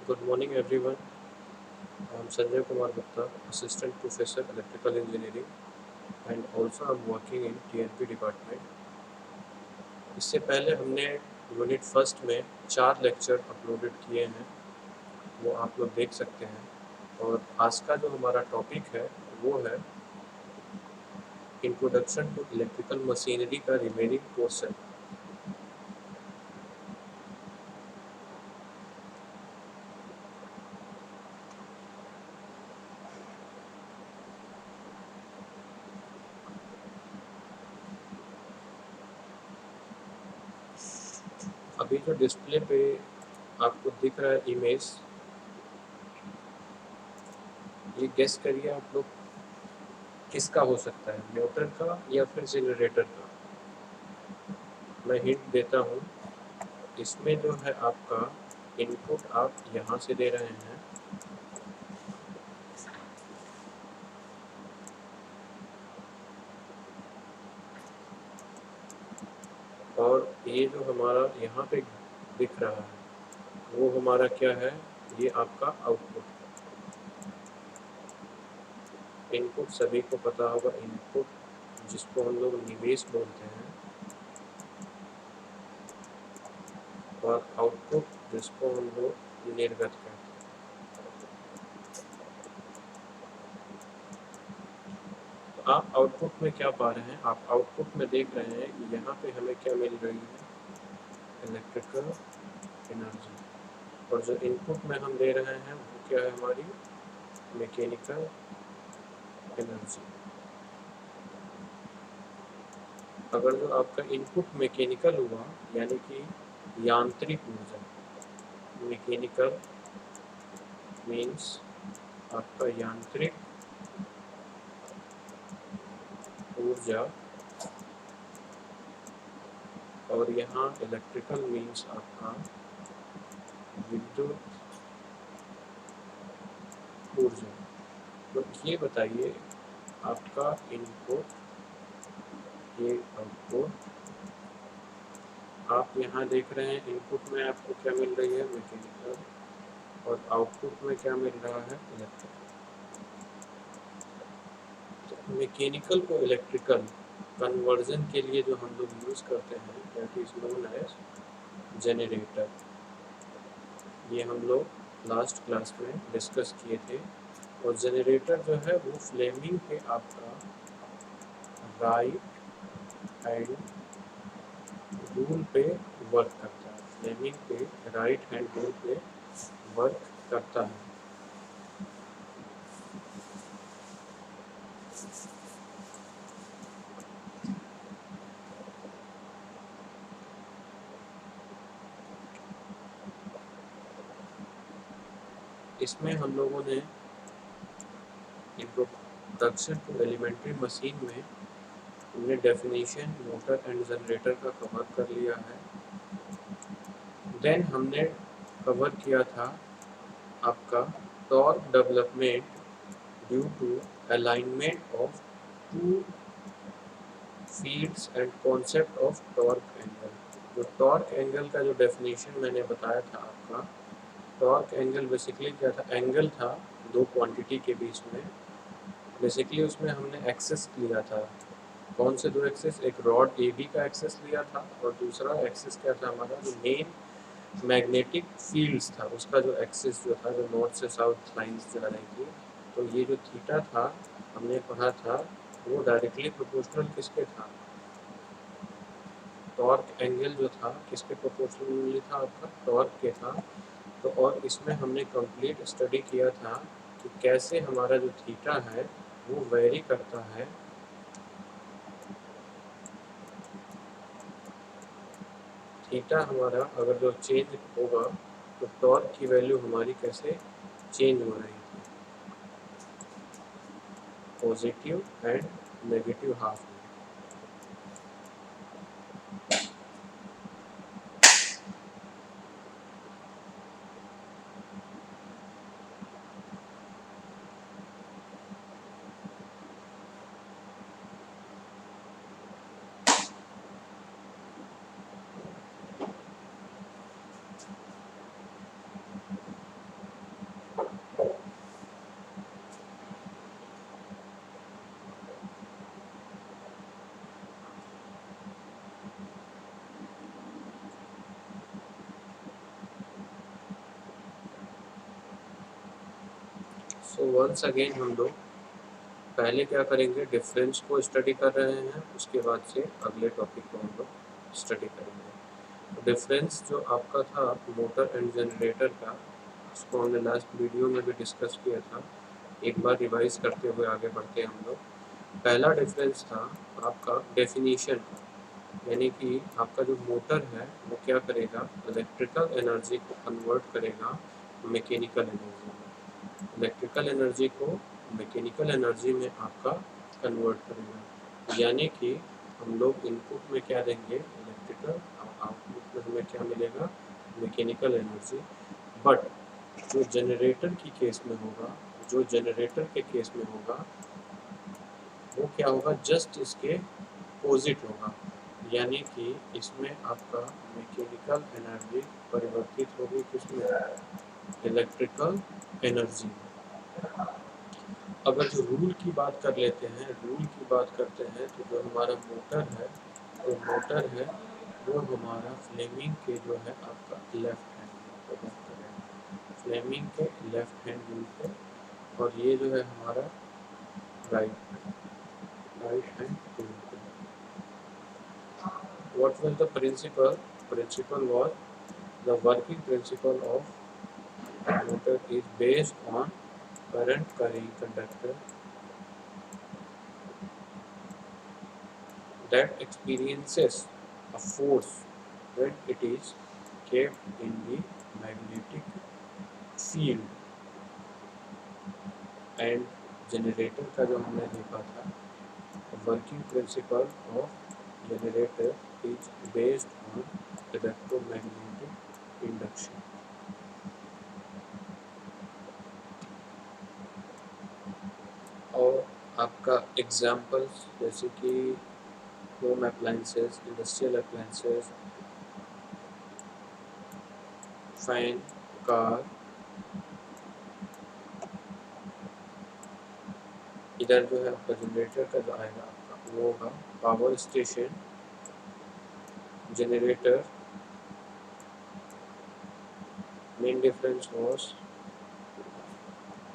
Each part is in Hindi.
Good morning, everyone. I'm Sanjay Kumar Gupta, Assistant Professor Electrical Engineering, and also I'm working in TNP department. इससे पहले हमने यूनिट फर्स्ट में 4 लेक्चर अपलोडेड किए हैं, वो आप लोग देख सकते हैं। और आज का जो हमारा टॉपिक है वो है इंट्रोडक्शन टू इलेक्ट्रिकल मशीनरी का रिमेनिंग पोर्शन। अभी जो डिस्प्ले पे आपको दिख रहा है इमेज, ये गेस करिए आप लोग किसका हो सकता है, मोटर का या फिर जनरेटर का। मैं हिंट देता हूँ, इसमें जो है आपका इनपुट आप यहाँ से दे रहे हैं और ये जो हमारा यहाँ पे दिख रहा है वो हमारा क्या है, ये आपका आउटपुट। इनपुट सभी को पता होगा, इनपुट जिसको हम लोग निवेश बोलते हैं, और आउटपुट जिसको हम लोग निर्गत कहते हैं। तो आप आउटपुट में क्या पा रहे हैं, आप आउटपुट में देख रहे हैं कि यहाँ पे हमें क्या मिल रही है, इलेक्ट्रिकल एनर्जी। और जो इनपुट में हम दे रहे हैं वो क्या है, हमारी मैकेनिकल एनर्जी। अगर जो आपका इनपुट मैकेनिकल हुआ यानी कि यांत्रिक ऊर्जा, मैकेनिकल मीन्स आपका यांत्रिक ऊर्जा, और यहाँ इलेक्ट्रिकल मीन्स आपका विद्युत ऊर्जा। तो ये बताइए, आपका इनपुट, ये आउटपुट, आप यहाँ देख रहे हैं इनपुट में आपको क्या मिल रही है, मैकेनिकल, और आउटपुट में क्या मिल रहा है, इलेक्ट्रिकल। तो मैकेनिकल को इलेक्ट्रिकल कन्वर्जन के लिए जो हम लोग यूज़ करते हैं that is known as generator. ये हम लोग लास्ट क्लास में डिस्कस किए थे। और जनरेटर जो है वो फ्लेमिंग पे आपका राइट हैंड रूल पे वर्क करता है, फ्लेमिंग पे राइट हैंड रूल पे वर्क करता है। इसमें हम लोगों ने इंट्रोडक्शन टू एलिमेंट्री मशीन में हमने डेफिनेशन मोटर एंड जनरेटर का कवर कर लिया है। देन हमने कवर किया था आपका torque development due to alignment of two fields and concept of torque angle. जो टॉर्क एंगल का जो डेफिनेशन मैंने बताया था आपका, टॉर्क एंगल बेसिकली क्या था, एंगल था दो क्वांटिटी के बीच में। बेसिकली उसमें हमने एक्सेस लिया था, कौन से दो एक्सेस, एक रॉड ए बी का एक्सेस लिया था और दूसरा एक्सेस क्या था हमारा, जो मेन मैग्नेटिक फील्ड्स था उसका जो एक्सेस जो था, जो नॉर्थ से साउथ लाइन्स जा रही थी। तो ये जो थीटा था हमने पढ़ा था, वो डायरेक्टली प्रोपोर्शनल किसके था, टॉर्क एंगल जो था किसके प्रोपोर्शनली था, आपका टॉर्क के था। तो और इसमें हमने कंप्लीट स्टडी किया था कि कैसे हमारा जो थीटा है वो वेरी करता है, थीटा हमारा अगर जो चेंज होगा तो टॉर्क की वैल्यू हमारी कैसे चेंज हो रही थी, पॉजिटिव एंड नेगेटिव हाफ में। सो वंस अगेन हम लोग पहले क्या करेंगे, डिफरेंस को स्टडी कर रहे हैं, उसके बाद से अगले टॉपिक को हम लोग स्टडी करेंगे। तो डिफरेंस जो आपका था मोटर एंड जनरेटर का, उसको हमने लास्ट वीडियो में भी डिस्कस किया था। एक बार रिवाइज करते हुए आगे बढ़ते हैं हम लोग। पहला डिफरेंस था आपका डेफिनीशन का, यानी कि आपका जो मोटर है वो क्या करेगा, इलेक्ट्रिकल एनर्जी को कन्वर्ट करेगा मैकेनिकल एनर्जी में, इलेक्ट्रिकल एनर्जी को मैकेनिकल एनर्जी में आपका कन्वर्ट करेगा। यानी कि हम लोग इनपुट में क्या देंगे, इलेक्ट्रिकल, और आउटपुट में हमें क्या मिलेगा, मैकेनिकल एनर्जी। बट जो जनरेटर की केस में होगा, जो जनरेटर के केस में होगा वो क्या होगा, जस्ट इसके अपोजिट होगा। यानी कि इसमें आपका मैकेनिकल एनर्जी परिवर्तित होगी किसमें, इलेक्ट्रिकल एनर्जी में। अगर जो रूल की बात कर लेते हैं, रूल की बात करते हैं, तो जो हमारा मोटर है, जो मोटर है वो हमारा फ्लेमिंग के जो है आपका लेफ्ट हैंड पे वर्क करेगा, फ्लेमिंग के लेफ्ट हैंड रूल पे, और ये जो है हमारा राइट हैंड रूल पे। What was the principle? Principle was the working principle of motor is based on current carrying conductor that experiences a force when it is kept in the magnetic field। And generator का जो हमने देखा था, working principle of generator is based on electromagnetic induction. और आपका एग्जाम्पल्स जैसे कि home appliances, industrial appliances, fan, car. इधर जो है आपका जनरेटर का जो आएगा आपका वो होगा power station, generator. Main difference was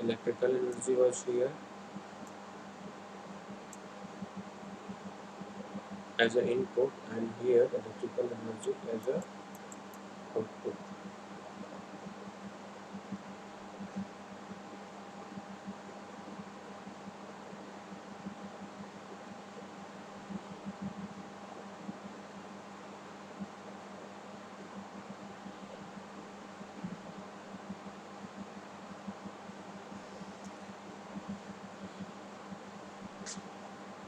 electrical energy was here as an input and here electrical energy as a output।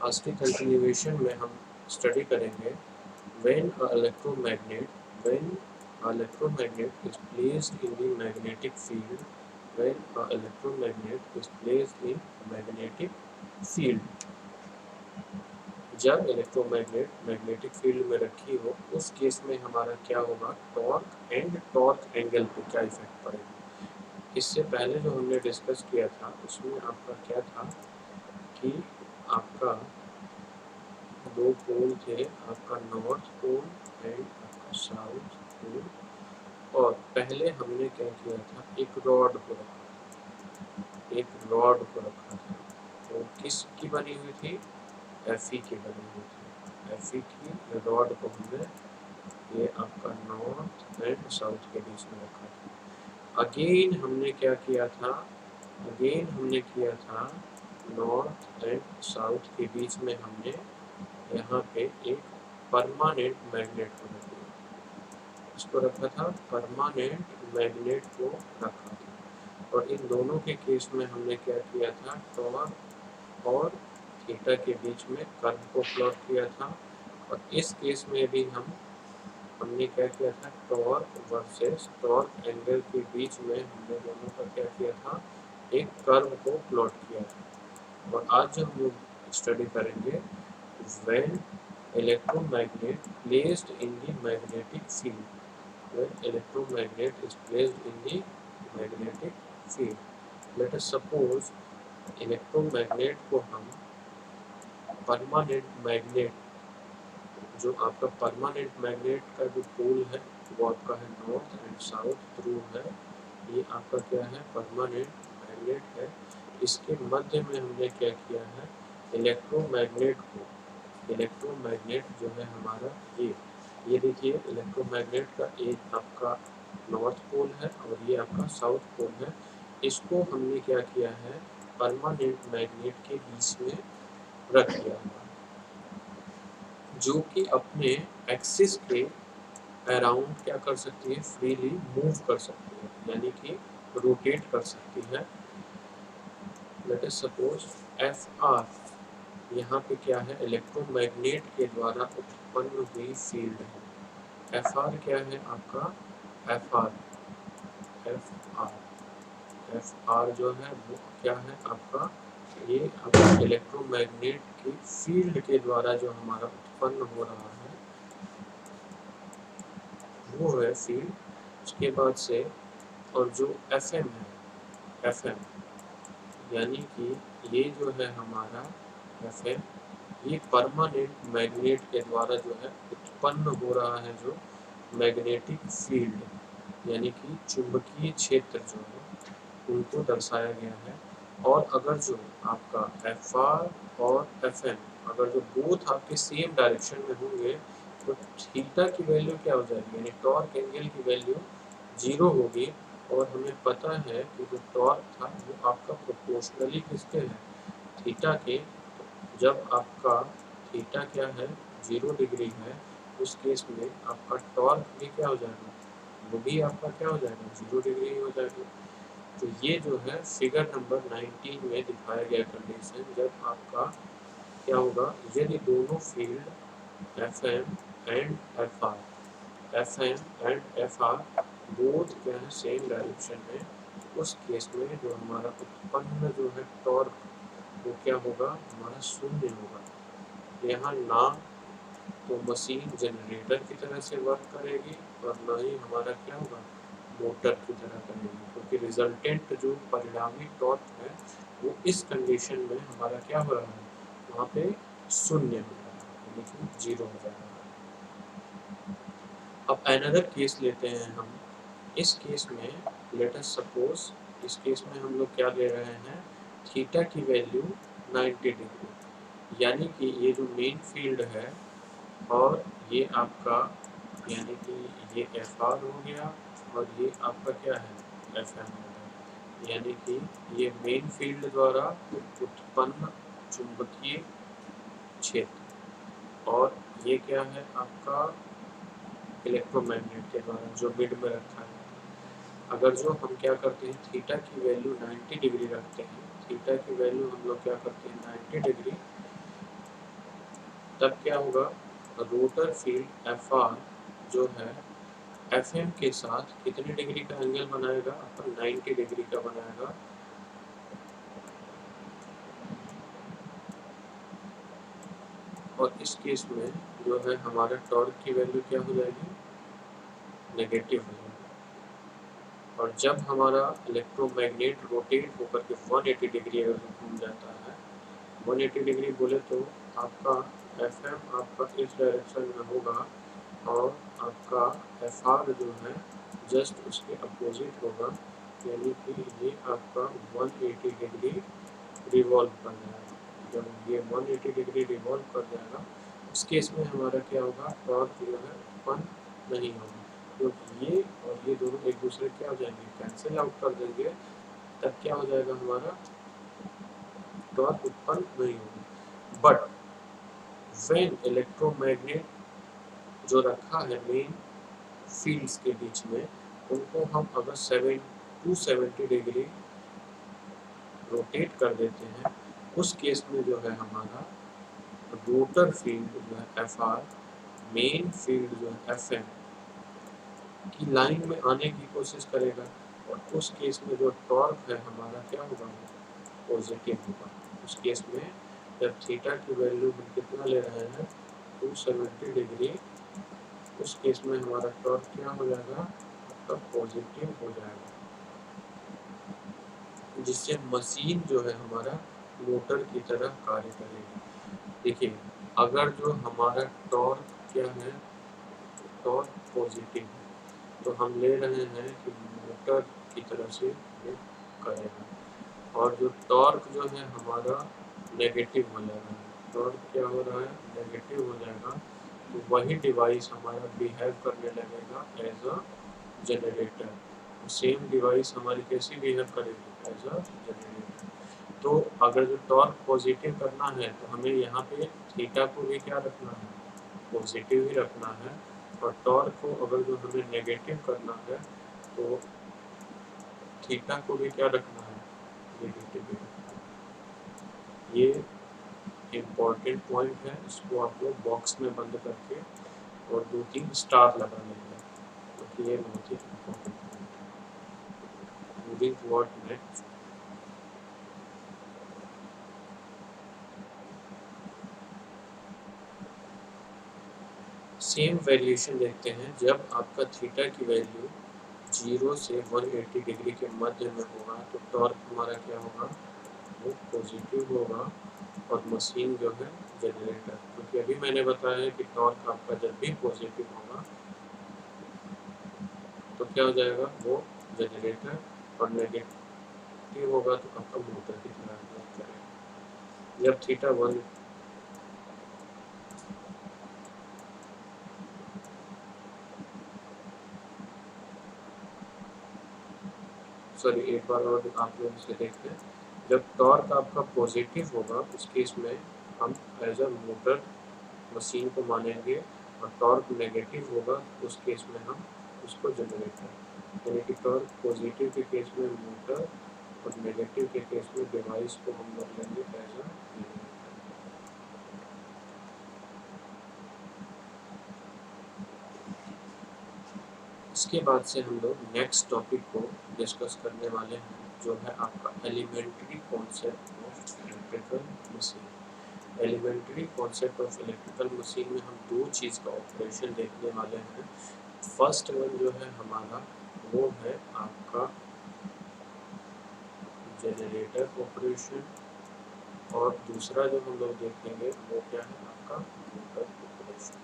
आज के कंटिन्यूएशन में हम स्टडी करेंगे when a electromagnet is placed in the magnetic field, when a electromagnet is placed in magnetic field। जब इलेक्ट्रोमैग्नेट मैग्नेटिक फील्ड में रखी हो उस केस में हमारा क्या होगा, टॉर्क एंड टॉर्क एंगल पे क्या इफेक्ट पड़ेगा। इससे पहले जो हमने डिस्कस किया था उसमें आपका क्या था कि आपका दो पोल थे, आपका नॉर्थ पोल एंड आपका साउथ पोल। और पहले हमने क्या किया था, एक रॉड को रखा था। तो किसकी बनी हुई थी, Fe की बनी हुई थी। Fe की रॉड को हमने ये आपका नॉर्थ एंड साउथ के बीच में रखा था। अगेन हमने क्या किया था, नॉर्थ एंड साउथ के बीच में हमने यहाँ पे एक परमानेंट मैग्नेट को रख दिया, इसको रखा था, परमानेंट मैग्नेट को रखा था। और इन दोनों के केस में हमने क्या किया था, टॉर्क और थीटा के बीच में कर्व को प्लॉट किया था। और इस केस में भी हमने क्या किया था, टॉर्क वर्सेस टॉर्क एंगल के बीच में हमने दोनों का क्या किया था, एक कर्व को प्लॉट किया था। और आज जो हम लोग स्टडी करेंगे when electromagnet placed in the magnetic field, when electromagnet is placed in the magnetic field। let us suppose electromagnet को हम परमानेंट मैग्नेट, जो आपका परमानेंट मैग्नेट का जो पोल है वो आपका है नॉर्थ एंड साउथ ध्रुव है, ये आपका क्या है, परमानेंट मैग्नेट है। इसके मध्य में हमने क्या किया है, इलेक्ट्रोमैग्नेट जो है हमारा ये देखिए इलेक्ट्रोमैग्नेट का एक आपका नॉर्थ पोल है और ये आपका साउथ पोल है। इसको हमने क्या किया है, परमानेंट मैग्नेट के बीच में रख दिया हुआ, जो कि अपने एक्सिस के अराउंड क्या कर सकती है, फ्रीली मूव कर सकती है, यानी कि रोटेट कर सकती है। Let us suppose F R, यहाँ पे क्या है, इलेक्ट्रोमैग्नेट के द्वारा उत्पन्न हुई फील्ड है। एफ आर क्या है आपका, एफ आर एफ आर जो है वो क्या है आपका, ये आपका इलेक्ट्रोमैग्नेट की फील्ड के द्वारा जो हमारा उत्पन्न हो रहा है वो है फील्ड। उसके बाद से और जो एफ एम है, एफ एम यानी कि ये जो है हमारा एफ एम, ये परमानेंट मैग्नेट के द्वारा जो है उत्पन्न हो रहा है, जो मैग्नेटिक फील्ड यानी कि चुंबकीय क्षेत्र जो है उनको दर्शाया गया है। और अगर जो आपका एफ आर और एफ एम अगर जो बोथ आपके सेम डायरेक्शन में होंगे तो थीटा की वैल्यू क्या हो जाएगी, यानी टॉर्क एंगल की वैल्यू 0 होगी। और हमें पता है कि जो टॉर्क था वो आपका प्रोपोर्शनली किसके है, थीटा के। जब आपका थीटा क्या है, 0 डिग्री है, उस केस में आपका टॉर्क भी क्या हो जाएगा, वो भी आपका क्या हो जाएगा, 0 डिग्री ही हो जाएगा। तो ये जो है फिगर नंबर 19 में दिखाया गया कंडीशन, जब आपका क्या होगा, यदि दोनों field F M and F R both क्या है सेम डायरेक्शन में, उस केस में जो हमारा उत्पन्न जो है टॉर्क वो क्या होगा, हमारा शून्य होगा। यहाँ ना तो मशीन जनरेटर की तरह से वर्क करेगी और ना ही हमारा क्या होगा, मोटर की तरह करेगी, क्योंकि रिजल्टेंट जो परिणामी टॉर्क है वो इस कंडीशन में हमारा क्या हो रहा है, वहाँ पे शून्य हो रहा है, यानी कि 0 हो जाएगा। अब अनदर केस लेते हैं हम। इस केस में लेट अस सपोज, इस केस में हम लोग क्या ले रहे हैं, थीटा की वैल्यू 90 डिग्री, यानी कि ये जो मेन फील्ड है और ये आपका यानी कि ये एफ आर हो गया और ये आपका क्या है, एफ एम हो गया, यानी कि ये मेन फील्ड द्वारा उत्पन्न चुंबकीय क्षेत्र और ये क्या है आपका इलेक्ट्रोमैग्नेट के द्वारा जो मिड में रखा है। अगर जो हम क्या करते हैं, थीटा की वैल्यू 90 डिग्री रखते हैं, थीटा की वैल्यू हम लोग क्या करते हैं 90 डिग्री, तब क्या होगा, रोटर फील्ड एफ आर जो है एफ एम के साथ कितने डिग्री का एंगल बनाएगा, अपन 90 डिग्री का बनाएगा। और इस केस में जो है हमारा टॉर्क की वैल्यू क्या हो जाएगी, नेगेटिव हो जाएगी। और जब हमारा इलेक्ट्रोमैग्नेट रोटेट होकर के 180 डिग्री अगर घूम जाता है, 180 डिग्री बोले तो आपका एफ एम आपका इस डायरेक्शन में होगा और आपका एफ आर जो है जस्ट उसके अपोजिट होगा, यानी कि ये आपका 180 डिग्री रिवॉल्व कर जाएगा। जब ये 180 डिग्री रिवॉल्व कर जाएगा उस केस में हमारा क्या होगा, टॉर्क जो है उत्पन्न नहीं होगा, क्योंकि ये और ये दोनों एक दूसरे क्या हो जाएंगे, कैंसिल आउट कर देंगे। तब क्या हो जाएगा, हमारा टॉर्क उत्पन्न नहीं होगा। बट व्हेन इलेक्ट्रोमैग्नेट जो रखा है मेन फील्ड्स के बीच में, उनको हम अगर 270 डिग्री रोटेट कर देते हैं, उस केस में जो है हमारा रोटर फील्ड जो है एफ आर, मेन फील्ड जो है एफ एम की लाइन में आने की कोशिश करेगा और उस केस में जो टॉर्क है हमारा क्या होगा, पॉजिटिव होगा। उस केस में जब थीटा की वैल्यू हम कितना ले रहे हैं 270 डिग्री, उस केस में हमारा टॉर्क क्या हो जाएगा, आपका पॉजिटिव हो जाएगा, जिससे मशीन जो है हमारा मोटर की तरह कार्य करेगी। देखिए अगर जो हमारा टॉर्क क्या है, टॉर्क पॉजिटिव है, तो हम ले रहे हैं कि मोटर की तरह से वो करेगा। और जो टॉर्क जो है हमारा नेगेटिव हो जाएगा। टॉर्क क्या हो रहा है, नेगेटिव हो जाएगा, तो वही डिवाइस हमारा बिहेव करने लगेगा as a generator. Same device हमारी कैसी बिहेव करेगी, एज अ जनरेटर। तो अगर जो टॉर्क पॉजिटिव करना है तो हमें यहाँ पे थीटा को भी क्या रखना है, पॉजिटिव ही रखना है। और टॉर्क को अगर जो हमें नेगेटिव करना है तो थीटा को भी क्या रखना है, नेगेटिव ही रखना है। ये इम्पॉर्टेंट पॉइंट है, इसको आप लोग बॉक्स में बंद करके और 2-3 स्टार लगा लेंगे, क्योंकि ये बहुत ही इम्पोर्टेंट पॉइंट है। Moving toward next. Same valuation देखते हैं, जब आपका थीटा की वैल्यू 0 से 180 डिग्री के मध्य में होगा तो टॉर्क हमारा क्या होगा, वो पॉजिटिव होगा। और मशीन जो है जनरेटर, क्योंकि अभी मैंने बताया है कि टॉर्क आपका जब भी पॉजिटिव होगा तो क्या हो जाएगा, वो जनरेटर। और नेगेटिव होगा तो आपका मोटर की तरह वर्क करेगा। जब थीटा 1, सॉरी एक बार और आप लोग इसे देखते हैं। जब टॉर्क आपका पॉजिटिव होगा उस केस में हम एज अ मोटर मशीन को मानेंगे, और टॉर्क नेगेटिव होगा उस केस में हम उसको जनरेटर। यानी कि टॉर्क पॉजिटिव के केस में मोटर और नेगेटिव के केस में डिवाइस को हम लोग लेंगे एज अ जनरेटर। इसके बाद से हम लोग नेक्स्ट टॉपिक को डिस्कस करने वाले हैं, जो है आपका elementary concept of electrical machine. Elementary concept of electrical machine में हम दो चीज़ का ऑपरेशन देखने वाले हैं। फर्स्ट वन जो है हमारा वो है आपका जनरेटर ऑपरेशन, और दूसरा जो हम लोग देखेंगे वो क्या है, आपका मोटर ऑपरेशन।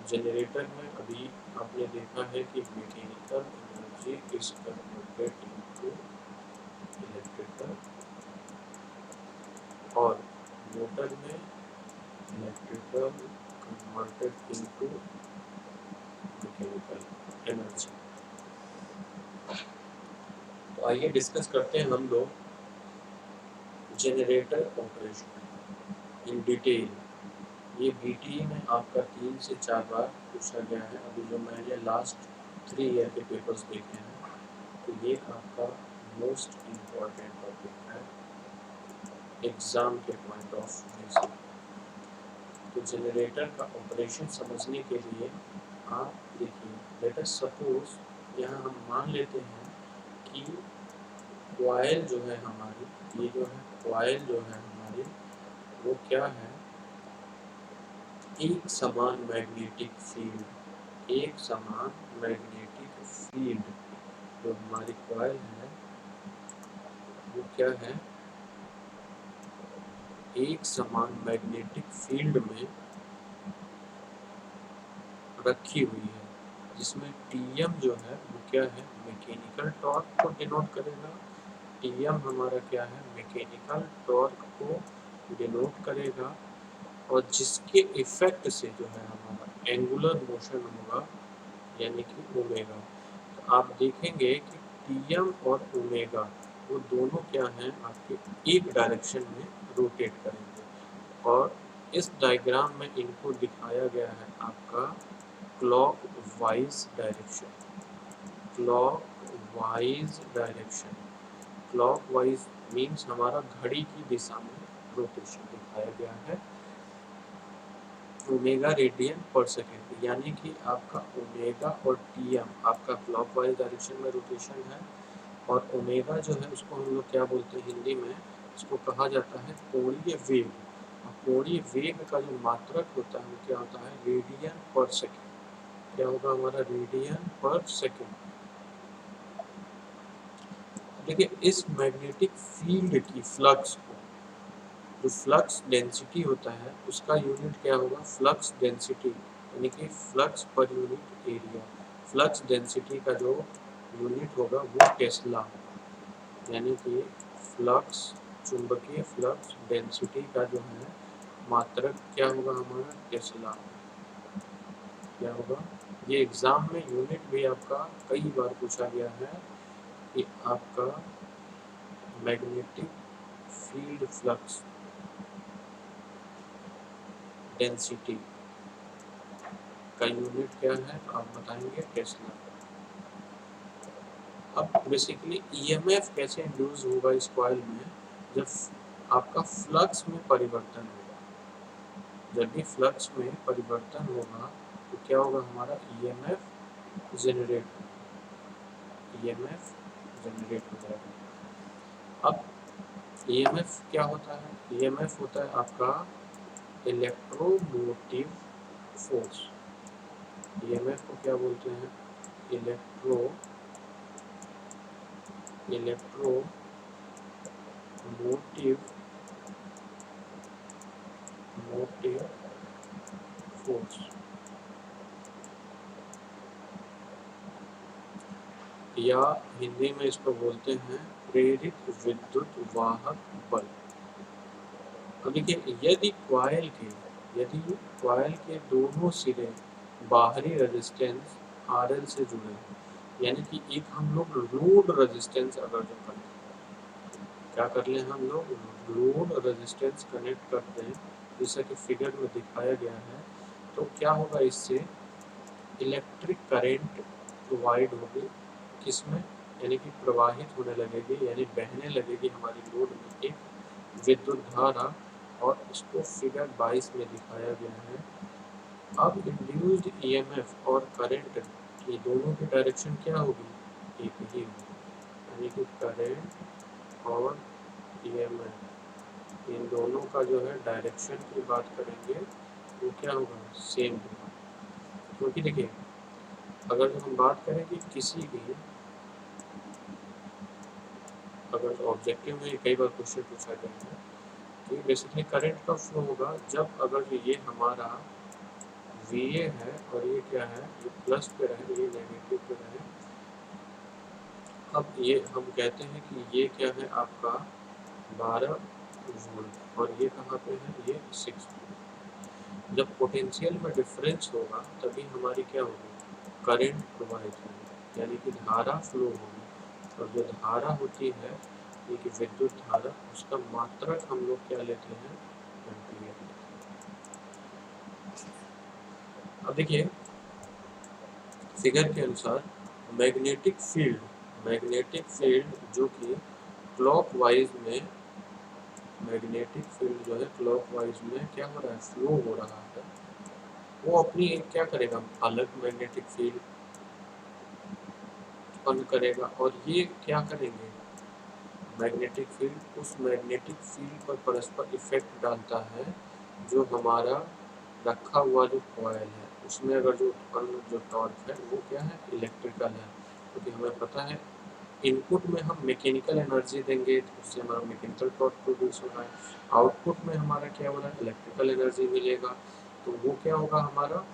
जनरेटर में अभी आपने देखा है कि mechanical energy is converted into electrical, और मोटर में electrical converted into mechanical energy. तो आइए डिस्कस करते हैं हम लोग जनरेटर ऑपरेशन इन डिटेल। ये बीटीए में आपका 3 से 4 बार पूछा गया है। अभी जो मैंने लास्ट 3 ईयर के पेपर्स देखे हैं, तो ये आपका मोस्ट इम्पॉर्टेंट टॉपिक है एग्ज़ाम के पॉइंट ऑफ व्यू से। तो जनरेटर का ऑपरेशन समझने के लिए आप देखिए, लेट अस सपोज यहाँ हम मान लेते हैं कि कॉइल जो है हमारी, ये जो है कॉइल जो है हमारी, वो क्या है, एक समान मैग्नेटिक फील्ड, एक समान मैग्नेटिक फील्ड। जो हमारी कॉइल है वो क्या है, एक समान मैग्नेटिक फील्ड में रखी हुई है, जिसमें टीएम जो है वो क्या है, मैकेनिकल टॉर्क को डिनोट करेगा। टीएम हमारा क्या है, मैकेनिकल टॉर्क को डिनोट करेगा, और जिसके इफेक्ट से जो है हमारा एंगुलर मोशन होगा, यानी कि ओमेगा। तो आप देखेंगे कि टीएम और ओमेगा वो दोनों क्या हैं, आपके एक डायरेक्शन में रोटेट करेंगे। और इस डायग्राम में इनको दिखाया गया है आपका clock wise direction. Clock wise direction, clock wise means हमारा घड़ी की दिशा में रोटेशन दिखाया गया है ओमेगा रेडियन पर सेकेंड। यानी कि आपका ओमेगा और टीएम आपका क्लॉकवाइज डायरेक्शन में रोटेशन है, और ओमेगा जो है उसको हम लोग क्या बोलते हैं हिंदी में, इसको कहा जाता है कोणीय वेग। और कोणीय वेग का जो मात्रक होता है वो क्या होता है, रेडियन पर सेकेंड। क्या होगा हमारा, रेडियन पर सेकेंड। देखिए इस मैग्नेटिक फील्ड की फ्लक्स को, जो फ्लक्स डेंसिटी होता है उसका यूनिट क्या होगा, फ्लक्स डेंसिटी, यानी कि flux per unit area. Flux density का जो यूनिट होगा वो टेस्ला होगा, यानी कि फ्लक्स, चुंबकीय फ्लक्स डेंसिटी का जो है मात्रक क्या होगा हमारा, टेस्ला। क्या होगा, ये एग्जाम में यूनिट भी आपका कई बार पूछा गया है कि आपका मैग्नेटिक फील्ड फ्लक्स डेंसिटी का यूनिट क्या है, तो आप बताएंगे टेस्ला। अब बेसिकली ईएमएफ कैसे इंड्यूस होगा इस कॉइल में, जब आपका फ्लक्स में परिवर्तन होगा। जब भी फ्लक्स में परिवर्तन होगा तो क्या होगा, हमारा ईएमएफ जनरेट हो जाएगा। अब ईएमएफ क्या होता है, ईएमएफ होता है आपका इलेक्ट्रोमोटिव फोर्स। ईएमएफ को क्या बोलते हैं, मोटिव फोर्स, या हिंदी में इसको बोलते हैं प्रेरित विद्युत वाहक बल। अब देखिए, यदि कॉइल के दोनों सिरे बाहरी रेजिस्टेंस RL से जुड़े हैं, यानी कि एक हम लोग लोड रेजिस्टेंस अगर जो करें, क्या कर लें हम लोग, लोड रेजिस्टेंस कनेक्ट करते हैं जैसा कि फिगर में दिखाया गया है, तो क्या होगा, इससे इलेक्ट्रिक करंट प्रोवाइड होगी, किसमें, यानी कि प्रवाहित होने लगेगी, यानी बहने लगेगी हमारी लोड में एक विद्युत धारा, और इसको फिगर 22 में दिखाया गया है। अब इंड्यूस्ड ईएमएफ और करंट की दोनों की डायरेक्शन क्या होगी, एक ही होगी, यानी कि करंट और ईएमएफ इन दोनों का जो है डायरेक्शन की बात करेंगे वो क्या होगा, सेम होगा। क्योंकि देखिए, अगर जो हम बात करें कि किसी भी, अगर ऑब्जेक्टिव में कई बार क्वेश्चन पूछा गया है कि बेसिकली करंट का फ्लो होगा जब अगर ये हमारा VA है और ये क्या है, ये प्लस पे रहे, ये नेगेटिव पे रहे। अब ये हम कहते हैं कि ये क्या है आपका 12 वोल्ट और ये कहाँ पे है, ये 6 वोल्ट। जब पोटेंशियल में डिफरेंस होगा तभी हमारी क्या होगी, करंट प्रवाहित होगी, यानी कि धारा फ्लो होगी। और जो धारा होती है, ये कि विद्युत धारा, उसका मात्रक हम लोग क्या लेते हैं, एम्पीयर। अब देखिए, फिगर के अनुसार मैग्नेटिक फील्ड जो कि क्लॉकवाइज में, मैग्नेटिक फील्ड जो है क्लॉकवाइज में क्या हो रहा है, फ्लो हो रहा है, वो अपनी एक क्या करेगा, अलग मैग्नेटिक फील्ड उत्पन्न करेगा, और ये क्या करेंगे, मैग्नेटिक फील्ड उस मैग्नेटिक फील्ड पर परस्पर इफेक्ट डालता है जो हमारा रखा हुआ जो कॉइल है उसमें अगर जो उत्पन्न जो टॉर्क है वो क्या है, इलेक्ट्रिकल है। क्योंकि हमें पता है इनपुट में हम मैकेनिकल एनर्जी देंगे तो उससे हमारा मैकेनिकल टॉर्क प्रोड्यूस होगा है, आउटपुट में हमारा क्या हो रहा है, इलेक्ट्रिकल एनर्जी मिलेगा, तो वो क्या होगा हमारा,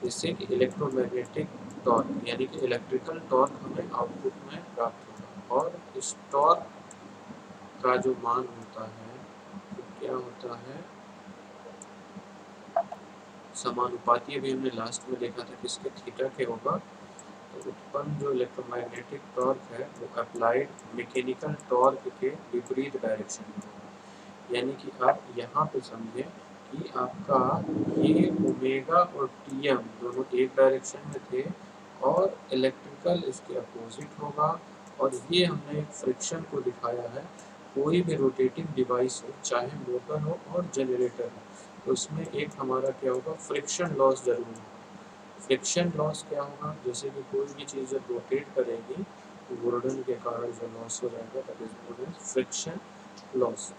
जिससे कि इलेक्ट्रोमैग्नेटिक टॉर्क यानी कि इलेक्ट्रिकल टॉर्क हमें आउटपुट में प्राप्त होगा। और इस टॉर्क का जो मान होता है वो क्या होता है, समानुपाती, अभी हमने लास्ट में देखा था किसके, थीटा के होगा। तो उत्पन्न जो इलेक्ट्रोमैग्नेटिक टॉर्क है वो अप्लाइड मैकेनिकल टॉर्क के विपरीत डायरेक्शन में होगा। यानी कि आप यहाँ पे समझें कि आपका ये ओमेगा और टीएम दोनों एक डायरेक्शन में थे और इलेक्ट्रिकल इसके अपोजिट होगा। और ये हमने एक फ्रिक्शन को दिखाया है, कोई भी रोटेटिंग डिवाइस हो, चाहे मोटर हो और जनरेटर हो, तो उसमें एक हमारा क्या होगा, फ्रिक्शन लॉस जरूर होगा। फ्रिक्शन लॉस क्या होगा, जैसे कि कोई भी चीज़ जब रोटेट करेगी तो घूर्णन के कारण जो लॉस हो जाएगा that is known as friction loss.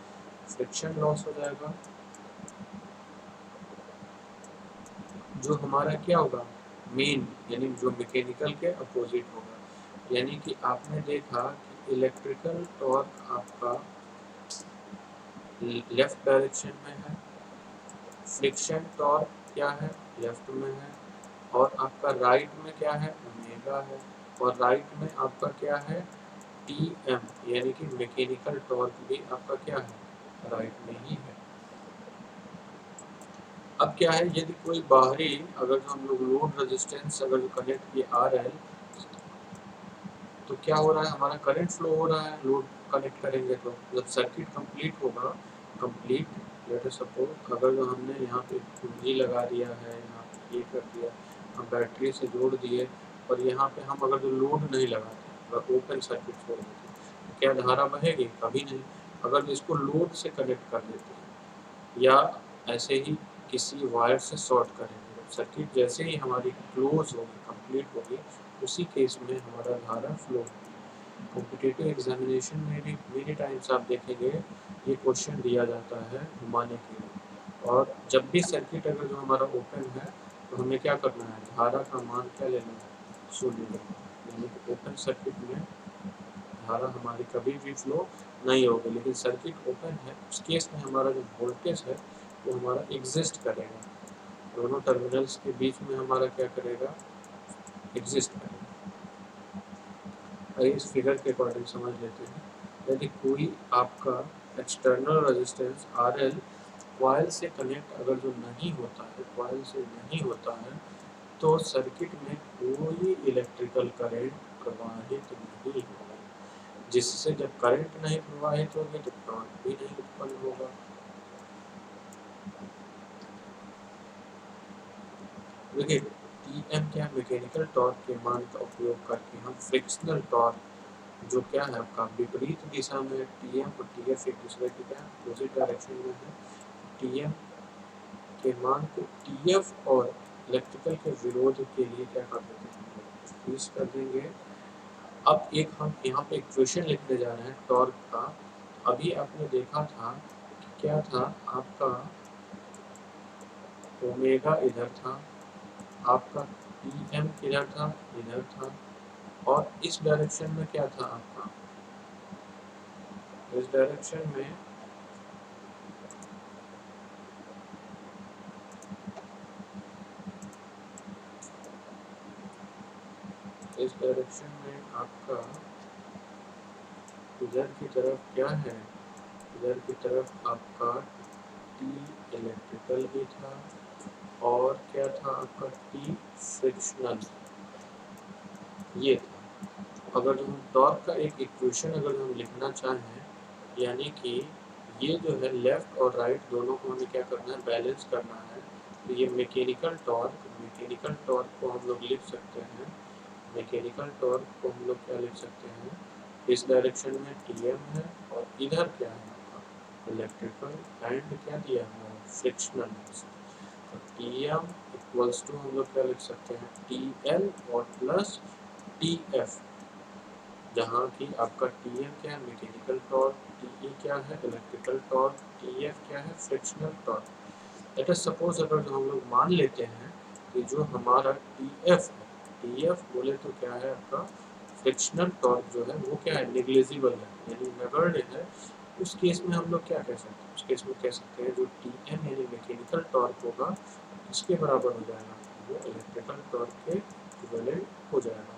Friction loss हो जाएगा जो हमारा क्या होगा, मेन, यानी जो मैकेनिकल के अपोजिट होगा। यानी कि आपने देखा कि इलेक्ट्रिकल टॉर्क आपका लेफ्ट डायरेक्शन में है, फ्रिक्शन टॉर्क क्या है, लेफ्ट में है, और आपका राइट में क्या है, ओमेगा है, और राइट में आपका क्या है, टी एम यानी कि मैकेनिकल टॉर्क भी आपका क्या है, राइट में ही है। अब क्या है, यदि कोई बाहरी अगर जो हम लोग लोड रेजिस्टेंस अगर जो कनेक्ट किए RL, तो क्या हो रहा है, हमारा करंट फ्लो हो रहा है। लोड कनेक्ट करेंगे तो जब सर्किट कंप्लीट होगा, कंप्लीट लेट अस सपोज अगर जो हमने यहाँ पे कुंजी लगा दिया है, यहाँ पे ये कर दिया, हम बैटरी से जोड़ दिए, और यहाँ पे हम अगर जो लोड नहीं लगाते, अगर ओपन सर्किट छोड़ देते, तो क्या धारा बहेगी, कभी नहीं। अगर इसको लोड से कनेक्ट कर देते हैं या ऐसे ही किसी वायर से शॉर्ट करेंगे, सर्किट जैसे ही हमारी क्लोज होगी, कंप्लीट होगी, उसी केस में हमारा धारा फ्लो होगी। कॉम्पिटिटिव एग्जामिनेशन में भी मेनी टाइम्स आप देखेंगे ये क्वेश्चन दिया जाता है घुमाने के लिए। और जब भी सर्किट अगर जो हमारा ओपन है, तो हमें क्या करना है, धारा का मान क्या लेना है, 0 लेना है। यानी कि ओपन सर्किट में धारा हमारी कभी भी फ्लो नहीं होगी। लेकिन सर्किट ओपन है, उस केस में हमारा जो वोल्टेज है वो हमारा एग्जिस्ट करेगा, दोनों टर्मिनल्स के बीच में हमारा क्या करेगा, एग्जिस्ट करेगा। आइए इस फिगर के अकॉर्डिंग समझ लेते हैं। यदि कोई आपका एक्सटर्नल रेजिस्टेंस RL कॉइल से कनेक्ट अगर जो नहीं होता है, कॉइल से नहीं होता है, तो सर्किट में कोई इलेक्ट्रिकल करंट प्रवाहित नहीं होगा, जिससे जब करंट नहीं प्रवाहित होगी तो टॉर्क भी नहीं उत्पन्न होगा। देखिए Tm क्या, मैकेनिकल टॉर्क के मान का उपयोग करके हम फ्रिक्शनल टॉर्क जो क्या है आपका विपरीत दिशा में, Tm और Tf एक दूसरे के क्या अपोजिट डायरेक्शन में है, Tm के मान को Tf और इलेक्ट्रिकल के विरोध के लिए क्या कर देते हैं, यूज कर देंगे। अब एक हम यहाँ पे इक्वेशन लिखने जा रहे हैं टॉर्क का। अभी आपने देखा था कि क्या था आपका, ओमेगा इधर था, आपका Tm किधर था, इधर था, और इस डायरेक्शन में क्या था आपका, इस डायरेक्शन में आपका इधर की तरफ क्या है, इधर की तरफ आपका T इलेक्ट्रिकल भी था, और क्या था आपका T फ्रिक्शनल, ये था। अगर हम टॉर्क का एक इक्वेशन अगर हम लिखना चाहें, यानी कि ये जो है लेफ्ट और राइट दोनों को हमें क्या करना है, बैलेंस करना है। तो ये मैकेनिकल टॉर्क को हम लोग लिख सकते हैं, मैकेनिकल टॉर्क को हम लोग क्या लिख सकते हैं, इस डायरेक्शन में Tm है, और इधर क्या है आपका इलेक्ट्रिकल एंड क्या दिया हुआ है, फ्रिक्शनल। तो Tm इक्वल्स टू हम लोग क्या लिख सकते हैं, TL और प्लस Tf, जहाँ की आपका Tm क्या है, मैकेनिकल टॉर्क, Te क्या है, इलेक्ट्रिकल टॉर्क, Tf क्या है, frictional torque. Let us suppose अगर जो हम लोग मान लेते हैं कि जो हमारा Tf है, Tf बोले तो क्या है आपका फ्रिक्शनल टॉर्क जो है वो क्या है, नेग्लिजिबल है, यानी नगण्य है। उस केस में हम लोग क्या कह सकते हैं, उस केस में कह सकते हैं जो Tm यानी मैकेनिकल टॉर्क होगा इसके बराबर हो जाएगा, वो इलेक्ट्रिकल टॉर्क के इक्विवेलेंट हो जाएगा।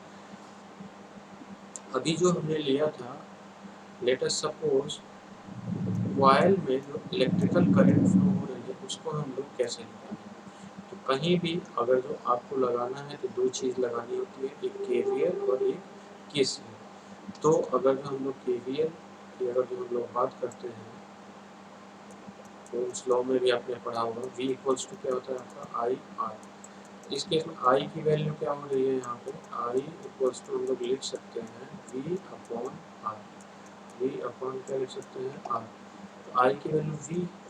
अभी जो हमने लिया था, लेट अस सपोज कॉइल में जो इलेक्ट्रिकल करंट फ्लो हो रही है उसको हम लोग कैसे निकालेंगे। तो कहीं भी अगर जो आपको लगाना है तो दो चीज़ लगानी होती है, एक KVL और एक KCL। तो अगर जो हम लोग KVL की अगर जो हम लोग बात करते हैं, तो उस लॉ में भी आपने पढ़ा होगा, V इक्वल्स टू क्या होता है आपका IR। इस केस में I की वैल्यू क्या हो रही है, यहाँ पे I इक्वल्स टू हम लोग लिख सकते हैं V upon R, V upon क्या लिख सकते हैं R। तो I की वैल्यू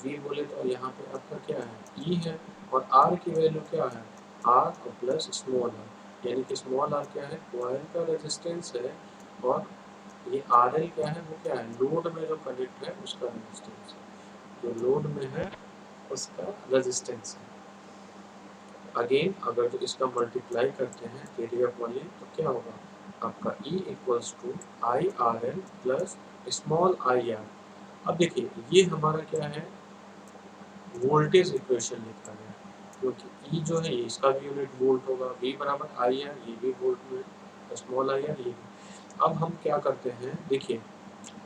V बोले तो यहाँ पे आपका क्या है E है, और R की वैल्यू क्या है R और प्लस स्मॉल r, यानी कि स्मॉल r क्या है, कॉइल का रेजिस्टेंस है, और ये RL क्या है, वो क्या है, लोड में जो कनेक्ट है उसका रेजिस्टेंस है, जो लोड में है उसका रेजिस्टेंस है। अगेन अगर जो इसका मल्टीप्लाई करते हैं KVL वाले तो क्या होगा आपका E equals to IRL plus small IR। अब देखिए ये हमारा क्या है, वोल्टेज इक्वेशन लिखा गया, क्योंकि E जो है इसका भी यूनिट वोल्ट होगा, V बराबर IR, ये भी वोल्ट में, स्मॉल IR ये भी। अब हम क्या करते हैं, देखिए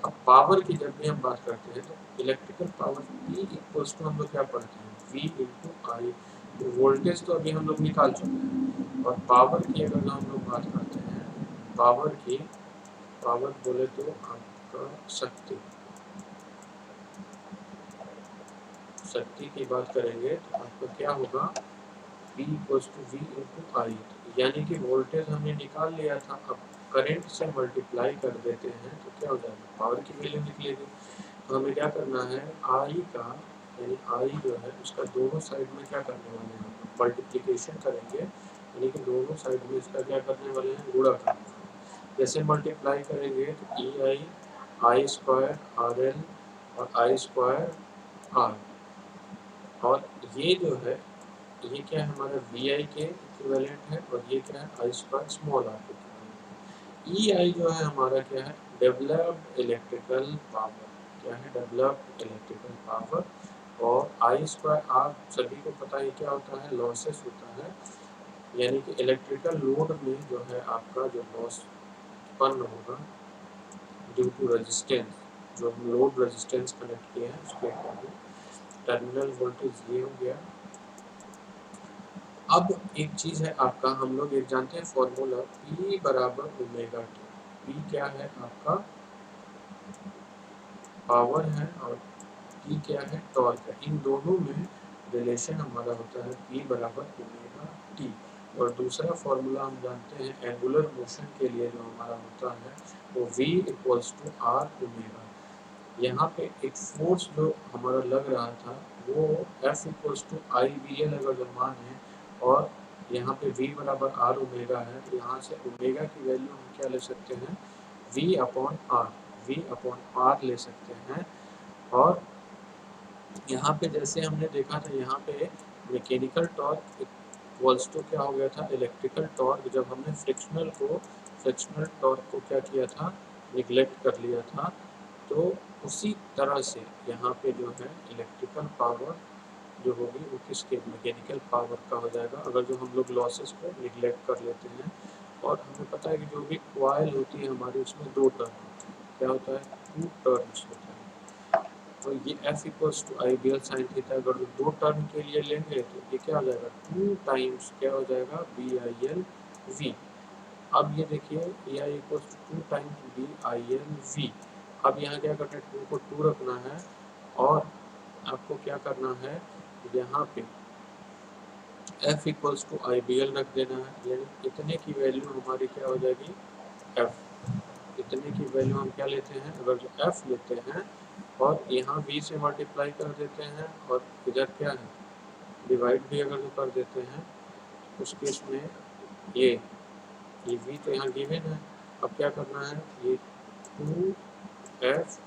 अब पावर की जब भी हम बात करते हैं तो electrical power P equals to हम लोग क्या पढ़ते हैं, V इंटू आई। तो वोल्टेज तो अभी हम लोग निकाल चुके हैं, और पावर की अगर हम लोग बात करते हैं, पावर की, पावर बोले तो आपका शक्ति, शक्ति की बात करेंगे तो आपका क्या होगा, P equals to V into I. यानी कि वोल्टेज हमने निकाल लिया था, अब करंट से मल्टीप्लाई कर देते हैं तो क्या हो जाएगा, पावर की वैल्यू निकलेगी। तो हमें क्या करना है, आई का यानी आई जो है उसका दोनों साइड में क्या करने वाले हैं, मल्टीप्लिकेशन करेंगे, यानी कि दोनों साइड में इसका क्या करने वाले हैं, गुणा करने वाले हैं। जैसे मल्टीप्लाई करेंगे तो ई आई, आई स्क्वायर आर एल और आई स्क्वायर आर, और ये जो है ये क्या है हमारा वी आई के इक्विवेलेंट है, और ये क्या है आई स्क्वायर स्मॉल आर के इक्विवेलेंट। ई आई जो है हमारा क्या है, डेवलप्ड इलेक्ट्रिकल पावर, क्या है, डेवलप्ड इलेक्ट्रिकल पावर। और आई स्क्वायर आर सभी को पता है क्या होता है, लॉसेस होता है, यानी कि इलेक्ट्रिकल लोड में जो है आपका जो लॉस उत्पन्न होगा ड्यू टू रेजिस्टेंस, जो हम लोड रेजिस्टेंस कनेक्ट किए हैं उसके अकॉर्डिंग। टर्मिनल वोल्टेज ये हो गया। अब एक चीज है आपका, हम लोग एक जानते हैं फॉर्मूला P बराबर ओमेगा टी। P क्या है आपका, पावर है, और T क्या है, टॉर्क है। इन दोनों में रिलेशन हमारा होता है P बराबर ओमेगा टी। और दूसरा फॉर्मूला हम जानते हैं एंगुलर मोशन के लिए जो हमारा होता है वो V equals to R omega. यहाँ पे एक फोर्स जो हमारा लग रहा था वो F equals to I B L अगर जो मान है, और यहाँ पे V बराबर आर ओमेगा है, तो यहाँ से ओमेगा की वैल्यू हम क्या ले सकते हैं, V upon R, V upon R ले सकते हैं। और यहाँ पे जैसे हमने देखा था, यहाँ पे मैकेनिकल टॉर्क इक्वल्स टू क्या हो गया था, इलेक्ट्रिकल टॉर्क, जब हमने फ्रिक्शनल टॉर्क को क्या किया था, निगलेक्ट कर लिया था। तो उसी तरह से यहाँ पे जो है इलेक्ट्रिकल पावर जो होगी वो किसके, मैकेनिकल पावर का हो जाएगा, अगर जो हम लोग लॉसेस को निगलेक्ट कर लेते हैं। और हमें पता है कि जो भी क्वाइल होती है हमारी उसमें दो टर्म क्या होता है, टू टर्म्स होता है। तो ये F equals to I B L sine theta, अगर दो टर्म के लिए लेंगे तो ये क्या हो जाएगा, टू टाइम्स क्या हो जाएगा, बी आई एल वी। अब ये देखिए A I equals to times B I L V. अब यहाँ क्या करना है, टू को टू रखना है, और आपको क्या करना है, यहाँ पे F equals to I B L रख देना है, यानी इतने की वैल्यू हमारी क्या हो जाएगी, F। इतने की वैल्यू हम क्या लेते हैं, अगर जो F लेते हैं और यहाँ v से मल्टीप्लाई कर देते हैं, और इधर क्या है, डिवाइड भी अगर जो कर देते हैं, उस केस में ये v तो यहाँ गिवन है। अब क्या करना है, ये 2f,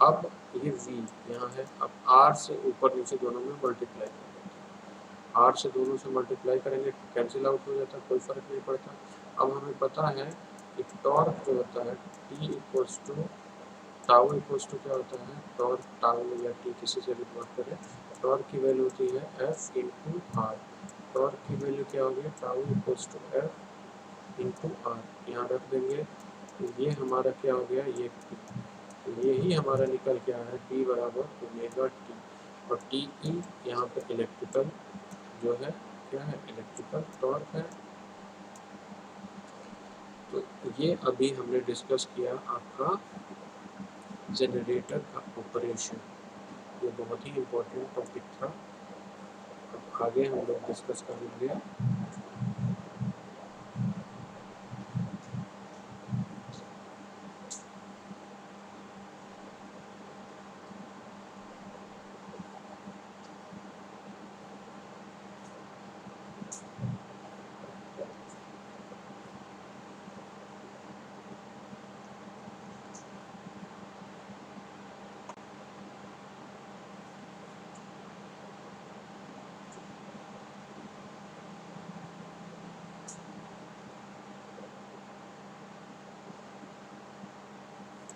अब ये v यहाँ है, अब r से ऊपर नीचे दोनों में मल्टीप्लाई कर देते हैं। r से दोनों से मल्टीप्लाई करेंगे कैंसिल आउट हो जाता है, कोई फर्क नहीं पड़ता। अब हमें पता है कि टॉर्क जो होता है T equals to tau equals to क्या होता है, टॉर्क टाउ या टी किसी से भी बात करें, टॉर्क की वैल्यू होती है एफ इंटू आर। टॉर्क की वैल्यू क्या होगी, टाउ equals to F into R, यहाँ रख देंगे। तो ये हमारा क्या हो गया, ये P। तो यही हमारा निकल के आया है P बराबर ओमेगा टी। और टी ई यहाँ पे इलेक्ट्रिकल जो है क्या है, इलेक्ट्रिकल टॉर्क है। तो ये अभी हमने डिस्कस किया आपका जनरेटर का ऑपरेशन, ये बहुत ही इम्पोर्टेंट टॉपिक था। अब आगे हम लोग डिस्कस करेंगे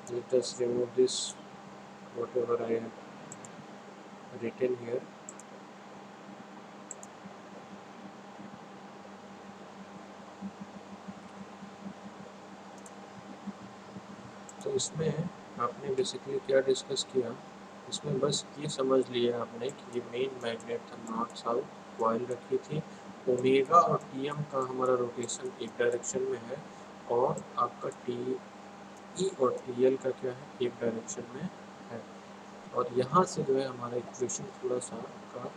let us remove this whatever I have written here. तो इसमें आपने बेसिकली क्या डिस्कस किया, इसमें बस ये समझ लिया आपने कि ये मेन मैग्नेट था, नॉर्थ साउथ कॉइल रखी थी, ओमेगा और टीएम का हमारा रोटेशन एक डायरेक्शन में है, और आपका टी ई और टी एल का क्या है, एक डायरेक्शन में है। और यहाँ से जो है हमारा इक्वेशन थोड़ा सा का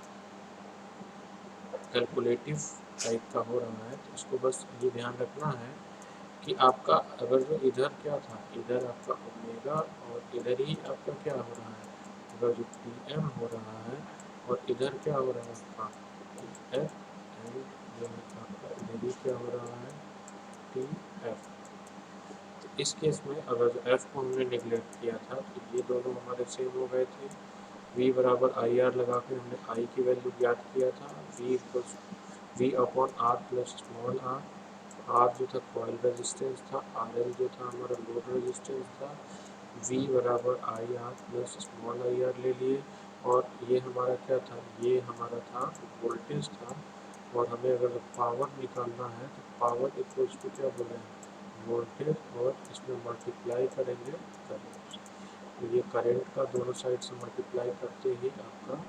कैलकुलेटिव टाइप का हो रहा है, तो इसको बस ये ध्यान रखना है कि आपका अगर जो इधर क्या था, इधर आपका ओमेगा और इधर ही आपका क्या हो रहा है, अगर जो टी एम हो रहा है और इधर क्या हो रहा है आपका टी एफ, एंड जो है आपका इधर ही क्या हो रहा है टी एफ। तो इस केस में अगर जो एफ को हमने निगलेक्ट किया था तो ये दोनों हमारे सेम हो गए थे। v बराबर आई आर लगा के हमने आई की वैल्यू ज्ञात किया था, v upon R plus small R. R जो था कॉइल रेजिस्टेंस था, आर एल जो था हमारा लोड रेजिस्टेंस था। v बराबर I R plus small I R ले लिए, और ये हमारा क्या था, ये हमारा था वोल्टेज था। और हमें अगर पावर निकालना है तो पावर इक्वल्स टू क्या बोले हैं, वोल्टेज, और इसमें मल्टीप्लाई करेंगे करंट। तो ये करंट का दोनों साइड से मल्टीप्लाई करते ही आपका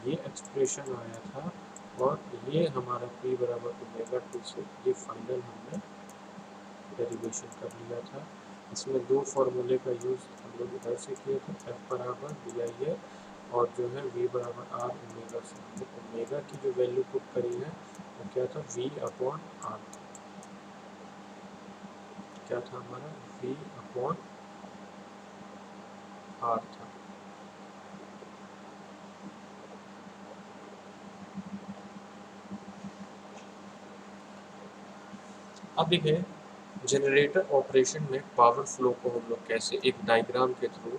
ये एक्सप्रेशन आया था, और ये हमारा p बराबर ओमेगा टी से ये फाइनल हमने डेरिवेशन कर लिया था। इसमें दो फॉर्मूले का यूज़ हम लोग इधर से किए थे, f बराबर डी आई है, और जो है v बराबर आर ओमेगा से हमने ओमेगा की जो वैल्यू पुट करी है वो क्या था, v अपॉन आर, क्या था हमारा v अपॉन आर था। अब देखिए जनरेटर ऑपरेशन में पावर फ्लो को हम लोग कैसे एक डायग्राम के थ्रू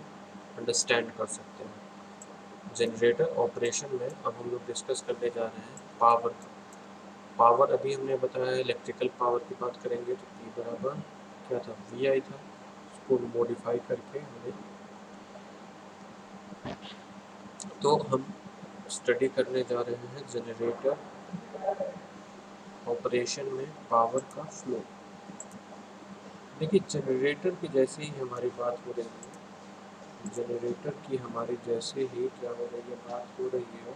अंडरस्टैंड कर सकते हैं। जनरेटर ऑपरेशन में अब हम लोग डिस्कस करने जा रहे हैं पावर का। पावर अभी हमने बताया इलेक्ट्रिकल पावर की बात करेंगे तो P बराबर क्या था, वी आई था। उसको मॉडिफाई करके हमने, तो हम स्टडी करने जा रहे हैं जनरेटर ऑपरेशन में पावर का फ्लो। देखिए जनरेटर की जैसे ही हमारी बात हो रही है, जनरेटर की हमारी जैसे ही क्या हो रही है, बात हो रही है,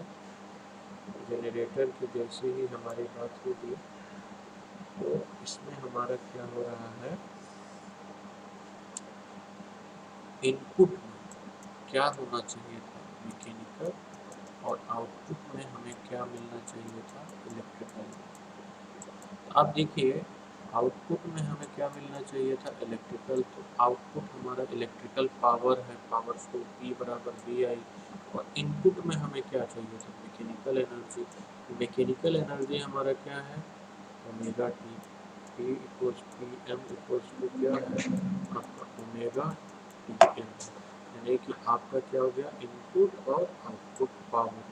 जनरेटर की जैसे ही हमारी बात होगी तो इसमें हमारा क्या हो रहा है, इनपुट में क्या होना चाहिए था, मैकेनिकल, और आउटपुट में हमें क्या मिलना चाहिए था, इलेक्ट्रिकल। अब देखिए आउटपुट में हमें क्या मिलना चाहिए था, इलेक्ट्रिकल। तो आउटपुट हमारा इलेक्ट्रिकल पावर है, पावर फ्लो P बराबर वी आई, और इनपुट में हमें क्या चाहिए था, मैकेनिकल एनर्जी। मैकेनिकल एनर्जी हमारा क्या है, omega T, P equals P M equals to क्या है आपका ओमेगा टी एम, यानी कि आपका क्या हो गया, इनपुट और आउटपुट पावर,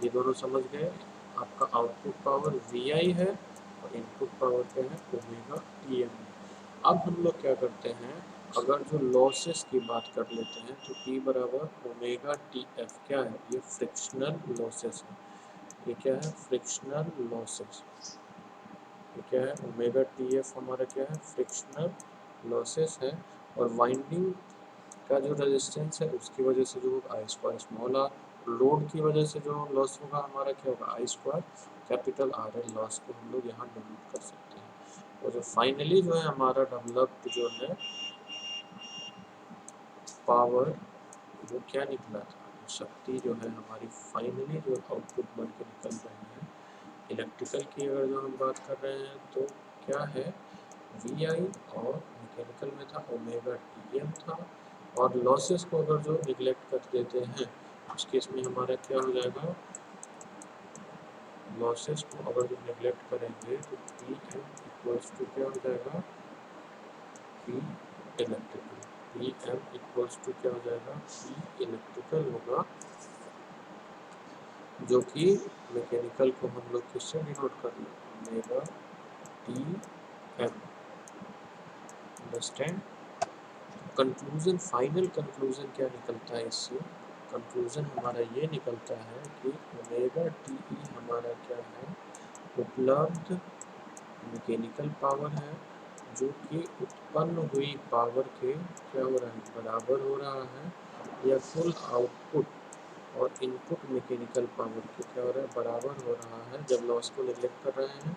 ये दोनों समझ गए। आपका आउटपुट पावर वी आई है और इनपुट पावर क्या है, ओमेगा टी एम। अब हम लोग क्या करते हैं, अगर जो लॉसेस की बात कर लेते हैं तो P बराबर ओमेगा टी एफ क्या है, ये फ्रिक्शनल लॉसेस है। ये क्या है, फ्रिक्शनल लॉसेस। ये क्या है, ओमेगा टी एफ हमारा क्या है, फ्रिक्शनल लॉसेस है। और वाइंडिंग का जो रेजिस्टेंस है उसकी वजह से जो होगा I square small R, load की वजह से जो लॉस होगा हमारा क्या होगा, I square capital R L. Loss को हम लोग यहाँ डेवलप कर सकते हैं। और जो फाइनली जो है हमारा डेवलप्ड जो है पावर, वो क्या निकला था, शक्ति जो है हमारी फाइनली जो आउटपुट बन के निकल रही है इलेक्ट्रिकल की। अगर जो हम बात कर रहे हैं तो क्या है, वी आई, और मैकेनिकल में था ओमेगा टी एम था। और लॉसेस को अगर जो निगलेक्ट कर देते हैं उस केस में हमारा क्या हो जाएगा, लॉसेस को अगर जो निगलेक्ट करेंगे तो पी एम इक्वल्स टू क्या हो जाएगा, P electrical. P M equals to क्या हो जाएगा, पी इलेक्ट्रिकल होगा, जो कि मैकेनिकल को हम लोग किससे डिनोट कर लें, omega T M. Understand. Conclusion, final conclusion क्या निकलता है इससे, कंक्लूजन हमारा ये निकलता है कि ओमेगा टी ई हमारा क्या है, उपलब्ध मैकेनिकल पावर है, जो कि उत्पन्न हुई पावर के क्या हो रहा है, बराबर हो रहा है, या कुल आउटपुट और इनपुट मैकेनिकल पावर के क्या हो रहा है, बराबर हो रहा है। जब लॉस को नेग्लेक्ट कर रहे हैं,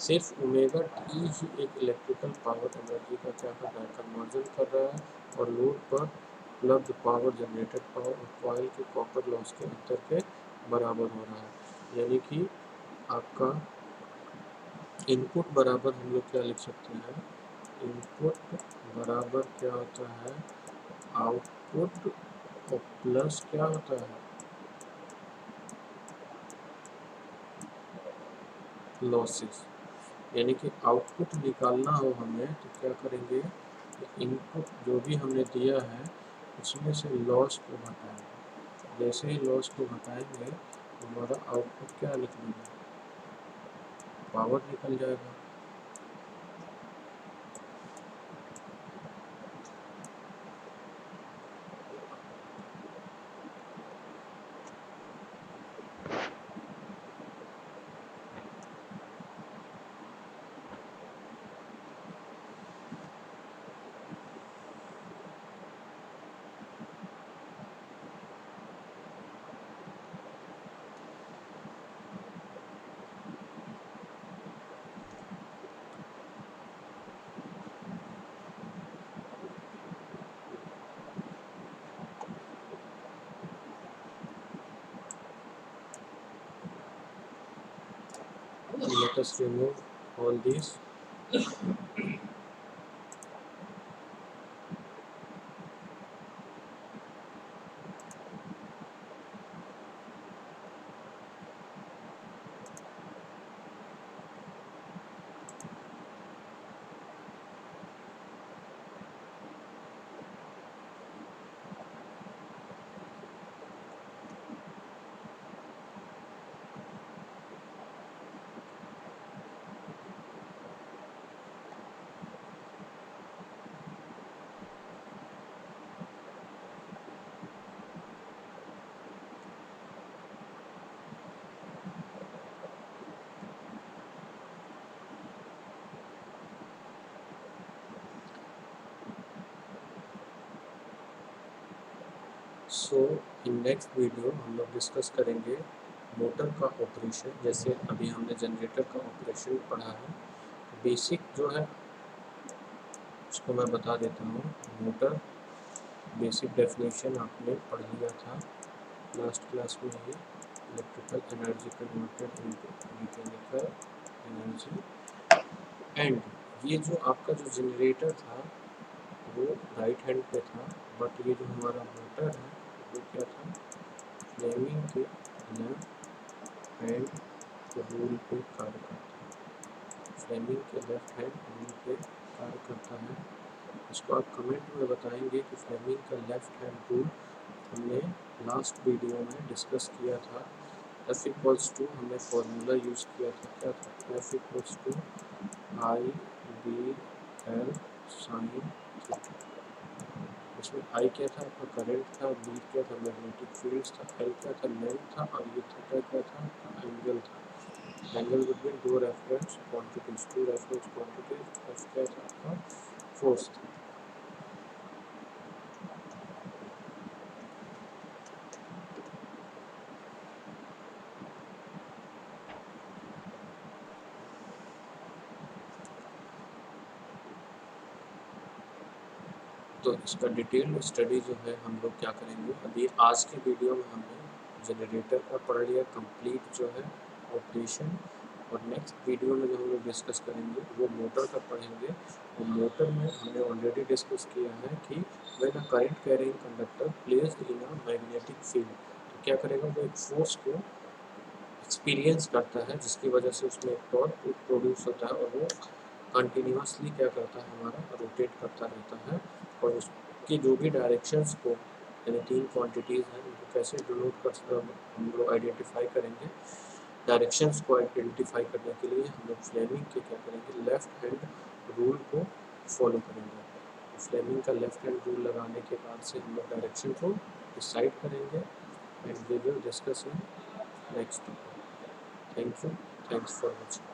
सिर्फ ओमेगा टी ही एक इलेक्ट्रिकल पावर एनर्जी का क्या कर रहा है, कन्वर्जन कर रहा है, और लोड पर उपलब्ध पावर, जनरेटेड पावर और कॉइल के कॉपर लॉस के अंतर के बराबर हो रहा है। यानी कि आपका इनपुट बराबर हम लोग क्या लिख सकते हैं, इनपुट बराबर क्या होता है, आउटपुट और प्लस क्या होता है, लॉसेस। यानी कि आउटपुट निकालना हो हमें तो क्या करेंगे, इनपुट जो भी हमने दिया है उसमें से लॉस को घटाएंगे। जैसे ही लॉस को घटाएंगे तो हमारा आउटपुट क्या निकलेगा, पावर निकल जाएगा। Let us remove all these. So in next video हम लोग डिस्कस करेंगे मोटर का ऑपरेशन। जैसे अभी हमने जनरेटर का ऑपरेशन पढ़ा है, बेसिक जो है उसको मैं बता देता हूँ। मोटर बेसिक डेफिनेशन आपने पढ़ लिया था लास्ट क्लास में ही, electrical energy converted into mechanical energy. And ये जो आपका जो जनरेटर था वो राइट हैंड पे था, बट ये जो हमारा मोटर है वो क्या था, फ्लेमिंग के लेफ्ट हैंड रूल पे कार्य करता है। फ्लेमिंग के लेफ्ट हैंड रूल पे कार्य करता है। इसको आप कमेंट में बताएंगे कि फ्लेमिंग का लेफ्ट हैंड रूल हमने लास्ट वीडियो में डिस्कस किया था। एफ इक्वल्स टू हमने फॉर्मूला यूज़ किया था, क्या था, F equals to I B L sine theta. इसमें आई क्या था, आपका करंट था, बी क्या था, मैग्नेटिक फील्ड्स था, एल क्या था, लेंथ था, और ये थीटा क्या था, एंगल था। एंगल बिटवीन दो reference quantities, two reference quantities. F क्या था आपका, फोर्स था। तो इसका डिटेल स्टडी जो है हम लोग क्या करेंगे, अभी आज के वीडियो में हमने जनरेटर का पढ़ लिया कंप्लीट जो है ऑपरेशन, और नेक्स्ट वीडियो में जो हम लोग डिस्कस करेंगे वो मोटर का पढ़ेंगे। और मोटर में हमने ऑलरेडी डिस्कस किया है कि when a current carrying conductor placed in a magnetic field, तो क्या करेगा, वो एक फोर्स को एक्सपीरियंस करता है जिसकी वजह से उसमें एक टॉर्क प्रोड्यूस होता है, और वो कंटिन्यूसली क्या करता है, हमारा रोटेट करता रहता है। और उसकी जो भी डायरेक्शंस को, यानी तीन क्वांटिटीज़ हैं उनको कैसे डिनोट कर हम लोग आइडेंटिफाई करेंगे। डायरेक्शंस को आइडेंटिफाई करने के लिए हम लोग फ्लेमिंग के क्या करेंगे, लेफ्ट हैंड रूल को फॉलो करेंगे। फ्लेमिंग का लेफ्ट हैंड रूल लगाने के बाद से हम लोग डायरेक्शन को डिसाइड करेंगे, and we will discuss in next topic. Thank you, thanks for watching.